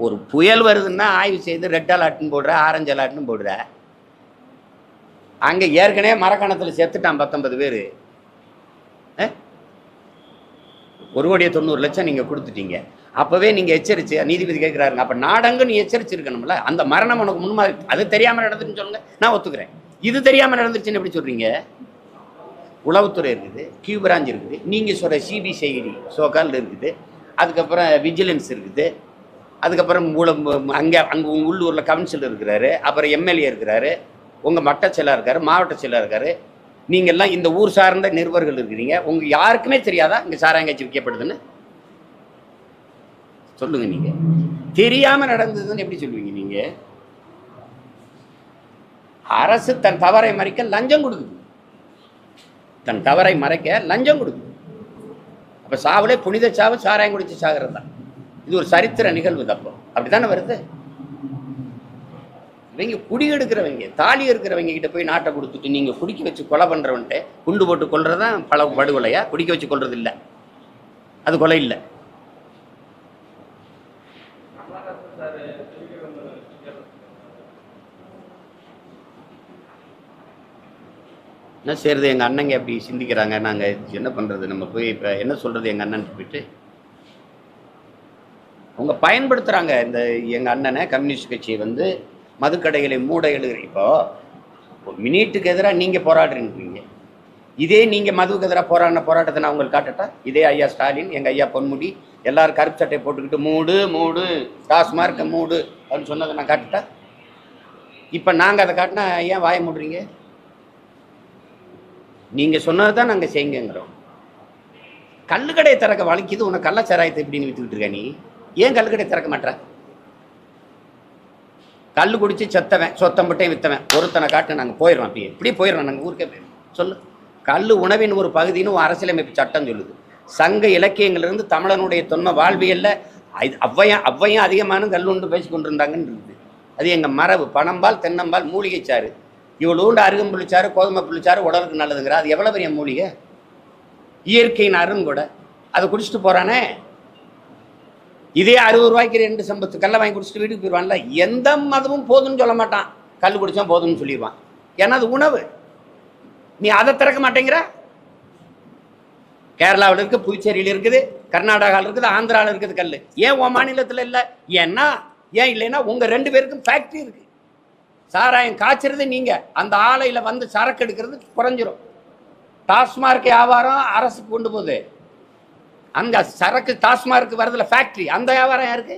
ஒரு புயல் வருதுன்னா ஆய்வு செய்து ரெட் அலர்ட்னு போடுற, ஆரஞ்சு அலர்ட்னு போடுற. அங்கே ஏற்கனவே மரக்கணத்தில் செத்துட்டான் 19 பேர். 1,90,00,000 நீங்கள் கொடுத்துட்டீங்க. அப்போவே நீங்கள் எச்சரிச்சு நீதிபதி கேட்குறாருங்க, அப்போ நாடங்கு நீ எச்சரிச்சிருக்கணும்ல. அந்த மரணம் உனக்கு முன்மாதிரி. அது தெரியாமல் நடந்துச்சுன்னு சொல்லுங்க, நான் ஒத்துக்கிறேன். இது தெரியாமல் நடந்துருச்சுன்னு எப்படி சொல்கிறீங்க? உளவுத்துறை இருக்குது, கியூ பிரான்ச் இருக்குது, நீங்கள் சொல்கிற சிபிசிஐடி சோகால் இருக்குது, அதுக்கப்புறம் விஜிலன்ஸ் இருக்குது, அதுக்கப்புறம் அங்கே உள்ளூரில் கவுன்சிலர் இருக்கிறாரு, அப்புறம் எம்எல்ஏ இருக்கிறாரு, உங்கள் மட்ட செயலாளர் இருக்காரு, மாவட்ட செயலாளர் இருக்காரு, நீங்கள்லாம் இந்த ஊர் சார்ந்த நிருபர்கள் இருக்கிறீங்க. உங்கள் யாருக்குமே தெரியாதா இங்கே சாராயங்காய்ச்சி விற்கப்படுதுன்னு? சொல்லுங்க. நீங்க தெரியாம நடந்ததுன்னு எப்படி சொல்லுவீங்க? நீங்க அரசு தன் தவறை மறைக்க லஞ்சம் கொடுக்குது. தன் தவறை மறைக்க லஞ்சம் கொடுக்குது. அப்ப சாவுலே புனித சாவு சாராயம் குடிச்சு சாகிறது தான். இது ஒரு சரித்திர நிகழ்வு. தப்போ அப்படித்தானே வருது. இவங்க குடி எடுக்கிறவங்க, தாலி இருக்கிறவங்க கிட்ட போய் நாட்டை கொடுத்துட்டு நீங்க குடிக்க வச்சு கொலை பண்றவன்ட்டு குண்டு போட்டு கொல்றதான் பல படுகொலையா? குடிக்க வச்சு கொல்றது இல்லை, அது கொலை இல்லை. என்ன செய்யறது? எங்கள் அண்ணங்க அப்படி சிந்திக்கிறாங்க. நாங்கள் என்ன பண்ணுறது? நம்ம போய் இப்போ என்ன சொல்கிறது? எங்கள் அண்ணன் போயிட்டு அவங்க பயன்படுத்துகிறாங்க இந்த எங்கள் அண்ணனை, கம்யூனிஸ்ட் கட்சியை மதுக்கடைகளை மூட எழுதுற. இப்போ மினிட்டுக்கு எதிராக நீங்கள் போராடுறீங்க. இதே நீங்கள் மதுவுக்கு எதிராக போராட்டத்தை நான் உங்களுக்கு காட்டட்டா? இதே ஐயா ஸ்டாலின், எங்கள் ஐயா பொன்முடி எல்லாரும் கருப்பு சட்டை போட்டுக்கிட்டு மூடு டாஸ்மார்க் மூடு அப்படின்னு சொன்னதை நான் காட்டுட்டா? இப்போ நாங்கள் அதை காட்டினா ஏன் வாய மூடுறீங்க? நீங்கள் சொன்னது தான் நாங்கள் செய்யுங்கிறோம். கல்லுக்கடையை திறக்க வலிக்குது உனக்கு, கள்ளச்சாராயத்தை எப்படின்னு வித்துக்கிட்டு இருக்க நீ? ஏன் கல்லுக்கடையை திறக்க மாட்டேற? கல் குடிச்சு செத்தவன் சொத்தம்பட்டையும் வித்தவன் ஒருத்தனை காட்டு நாங்கள் போயிடுறோம். அப்படியே இப்படி போயிடுறோம். நாங்கள் ஊருக்கே போயிடுறோம். சொல்லு. கல் உணவின் ஒரு பகுதின்னு அரசியலமைப்பு சட்டம் சொல்லுது. சங்க இலக்கியங்களிலிருந்து தமிழனுடைய தொன்ம வாழ்வியல்ல அவ்வையும் அதிகமான கல்லுண்டு பேசி கொண்டிருந்தாங்கன்னு இருக்குது. அது எங்கள் மரபு. பனம்பால், தென்னம்பால், மூலிகை சாறு, இவ்வளோண்டு அருகம்புள்ளிச்சாறு, கோதுமை புள்ளிச்சாறு உடலுக்கு நல்லதுங்கிற. அது எவ்வளோ பெரிய மூலிகை, இயற்கையின் அருங்கூட. அதை குடிச்சிட்டு போகிறானே. இதே 60 ரூபாய்க்கு 2 சம்பத்து கல்லை வாங்கி குடிச்சிட்டு வீட்டுக்கு போயிடுவான்ல. எந்த மதமும் போதுன்னு சொல்ல மாட்டான், கல் குடிச்சா போதும்னு சொல்லிடுவான். ஏன்னா அது உணவு. நீ அதை திறக்க மாட்டேங்கிற. கேரளாவில் இருக்குது, புதுச்சேரியில் இருக்குது, கர்நாடகாவில் இருக்குது, ஆந்திராவில் இருக்குது கல். ஏன் உன் மாநிலத்தில் இல்லை? ஏன் இல்லைன்னா உங்கள் 2 பேருக்கும் ஃபேக்ட்ரி இருக்குது. சாராயம் காய்ச்சறது நீங்க, அந்த ஆலையில் சரக்கு எடுக்கிறது குறைஞ்சிரும். டாஸ்மார்க் வியாபாரம் அரசுக்கு கொண்டு போகுது. அங்க சரக்கு டாஸ்மார்க் வரதுல ஃபேக்ட்ரி, அந்த வியாபாரம் யாருக்கு?